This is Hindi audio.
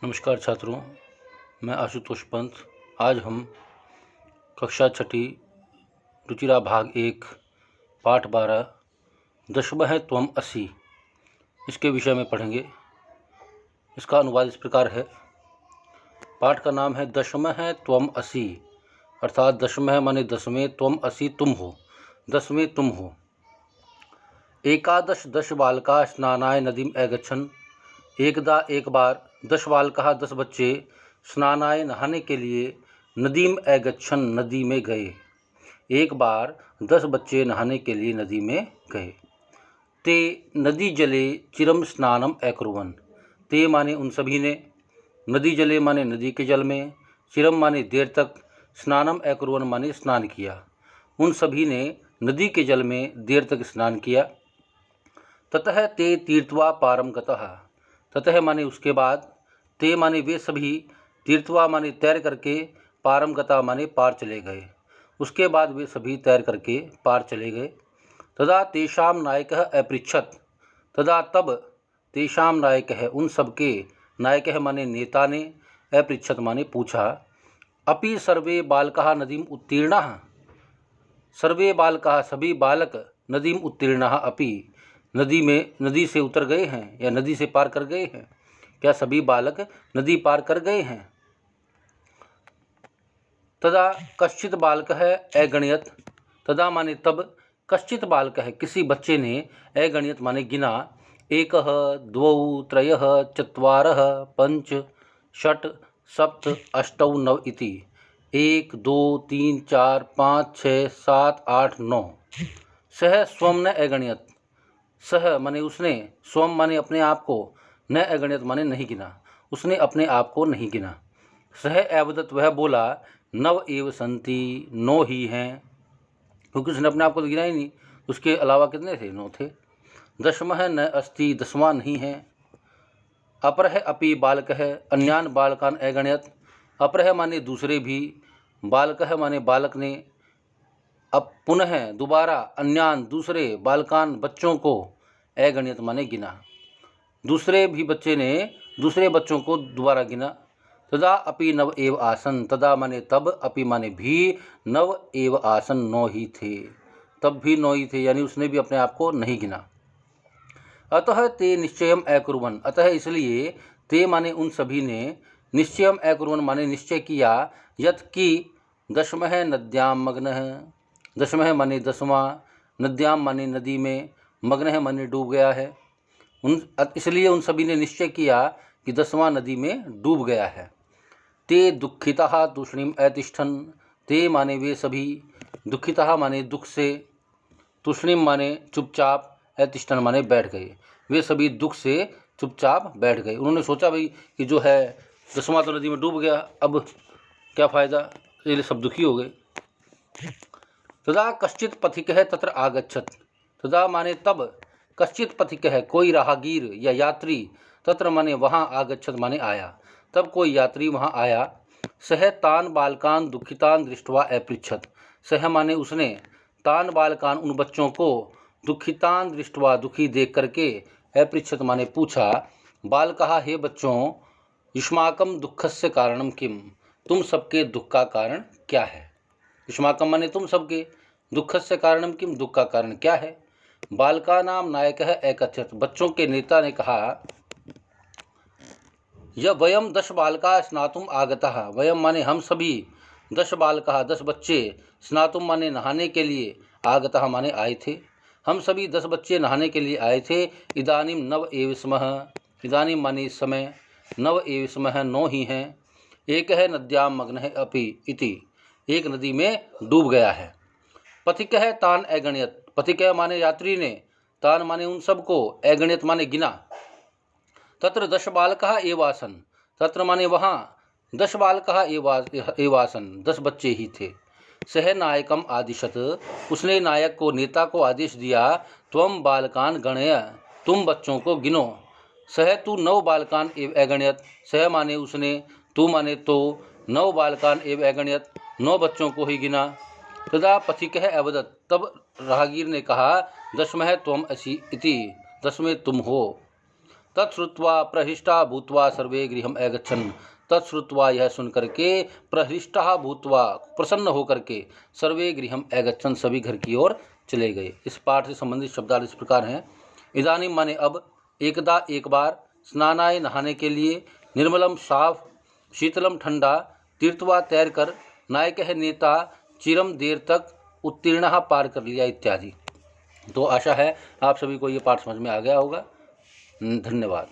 नमस्कार छात्रों, मैं आशुतोष पंत। आज हम कक्षा छठी रुचिरा भाग 1 पाठ 12 दशमः त्वम असि इसके विषय में पढ़ेंगे। इसका अनुवाद इस प्रकार है। पाठ का नाम है दशमः त्वम असि, अर्थात दशमः माने दसवें, त्वम असि तुम हो, दसवें तुम हो। एकादश दश बालका स्नानाय नदीम अगच्छन्। एकदा एक बार 10 बालका 10 बच्चे स्नानाय नहाने के लिए नदीम अगच्छन् नदी में गए। एक बार 10 बच्चे नहाने के लिए नदी में गए। ते नदी जले चिरम स्नानम अकुर्वन्। ते माने उन सभी ने, नदी जले माने नदी के जल में, चिरम माने देर तक, स्नानम अकुर्वन् माने स्नान किया। उन सभी ने नदी के जल में देर तक स्नान किया। ततः ते तीर्थवा पारम गतः। ततः माने उसके बाद, ते माने वे सभी, तीर्थवा माने तैर करके, पारम गता माने पार चले गए। उसके बाद वे सभी तैर करके पार चले गए। तदा तेषां नायकः अपृच्छत्। तदा तब तेषां नायकः उन सबके, नायकः माने नेता ने, अपृच्छत् माने पूछा, अपि सर्वे बालकाः नदीम उत्तीर्णाः। सर्वे बालकाः सभी बालक, नदीम उत्तीर्णाः अपि नदी से उतर गए हैं या नदी से पार कर गए हैं। क्या सभी बालक नदी पार कर गए हैं? तदा कश्चित बालकः अगणयत्। तदा माने तब, कश्चित बालकः किसी बच्चे ने, अगणयत् माने गिना, एकः द्वौ त्रयः चत्वारः पञ्च षट् सप्त अष्टौ नव इति। 1 2 3 4 5 6 7 8 9। सह स्वं न अगणयत्। सह माने उसने, स्वम माने अपने आप को, न अगणित माने नहीं गिना, उसने अपने आप को नहीं गिना। सह अवदत् वह बोला, नव एव संति 9 ही हैं, क्योंकि उसने अपने आप को तो गिना ही नहीं। उसके अलावा कितने थे? 9 थे। दशमः न अस्ति 10वां नहीं है। अपरः अपि बालकः अन्यान बालकान अगणयत्। अपरः माने दूसरे भी, बालकः माने बालक ने, अब पुनः दोबारा, अन्यान दूसरे, बालकान बच्चों को, अगणित माने गिना। दूसरे भी बच्चे ने दूसरे बच्चों को दोबारा गिना। तदा अपि नव एव आसन। तदा माने तब, अपि माने भी, नव एव आसन 9 ही थे। तब भी 9 ही थे, यानी उसने भी अपने आप को नहीं गिना। अतः ते निश्चयम अकुर्वन्। अतः इसलिए, ते माने उन सभी ने, निश्चयम अकुर्वन् माने निश्चय किया, यत् कि दशमः नद्यां मग्नः। दशमः माने 10वां, नद्यां माने नदी में, मग्नः माने डूब गया है। इसलिए उन सभी ने निश्चय किया कि 10वां नदी में डूब गया है। ते दुःखिताः तूष्णीम अतिष्ठन्। ते माने वे सभी, दुःखिताः माने दुख से, तूष्णीम माने चुपचाप, अतिष्ठन् माने बैठ गए। वे सभी दुख से चुपचाप बैठ गए। उन्होंने सोचा भाई कि जो है 10वां तो नदी में डूब गया, अब क्या फ़ायदा, इसलिए सब दुखी हो गए। तदा कश्चित पथिकः तत्र आगच्छत्। तदा माने तब, कश्चित पथिकः कोई राहगीर या यात्री, तत्र माने वहाँ, आगच्छत् माने आया, तब कोई यात्री वहाँ आया। सह तान बालकान दुखितान दृष्ट्वा अपृच्छत्। सह माने उसने, तान बालकान उन बच्चों को, दुखितान दृष्ट्वा दुखी देख करके, अपृच्छत् माने पूछा, बालकाः हे बच्चों, युष्माकं दुःखस्य कारणं किम। तुम सबके दुख का कारण क्या है? युष्माकं माने तुम सबके, दुःखस्य कारणं किम, दुख का कारण क्या है? बालकानां नायकः अकथयत्। बच्चों के नेता ने कहा, य वयम 10 बालकाः स्नातुम आगताः। वयम माने हम सभी, 10 बालकाः 10 बच्चे, स्नातुम माने नहाने के लिए, आगताः माने आए थे। हम सभी 10 बच्चे नहाने के लिए आए थे। इदानीम नव एव स्मः। इदानीम माने इस समय, नव एव स्मः 9 ही हैं। एकः नद्यां मग्नः अपि इति। एक नदी में डूब गया है। पथिकः तान अगणयत्। पथिकः माने यात्री ने, तान माने उन सबको, अगणयत् माने गिना। तत्र 10 बालकाः एव आसन्। तत्र माने वहाँ 10 बालकाः एव आसन्, 10 बच्चे ही थे। सह नायकम आदिशत। उसने नायक को, नेता को आदेश दिया, त्वम बालकान गणय। तुम बच्चों को गिनो। सह तू 9 बालकान एव अगणयत्। सह माने उसने, तू माने तो, 9 बालकान एव अगणयत् 9 बच्चों को ही गिना। तदा पथिकः अवदत्। तब राहगीर ने कहा, दशमः त्वम असि इति। 10वें तुम हो। तत्श्रुत्वा प्रहृष्टा भूत्वा सर्वे गृहम् अगच्छन्। तत्श्रुत्वा यह सुन करके प्रहृष्टा भूत्वा प्रसन्न होकर के सर्वे गृहम् अगच्छन् सभी घर की ओर चले गए। इस पाठ से संबंधित शब्दार्थ इस प्रकार हैं। इदानीं माने अब, एकदा एक बार, स्नानाय नहाने के लिए, निर्मलम साफ, शीतलम ठंडा, तीर्थवा तैरकर, नायकः नेता, चिरम देर तक, उत्तीर्ण पार कर लिया इत्यादि। तो आशा है आप सभी को ये पाठ समझ में आ गया होगा। धन्यवाद।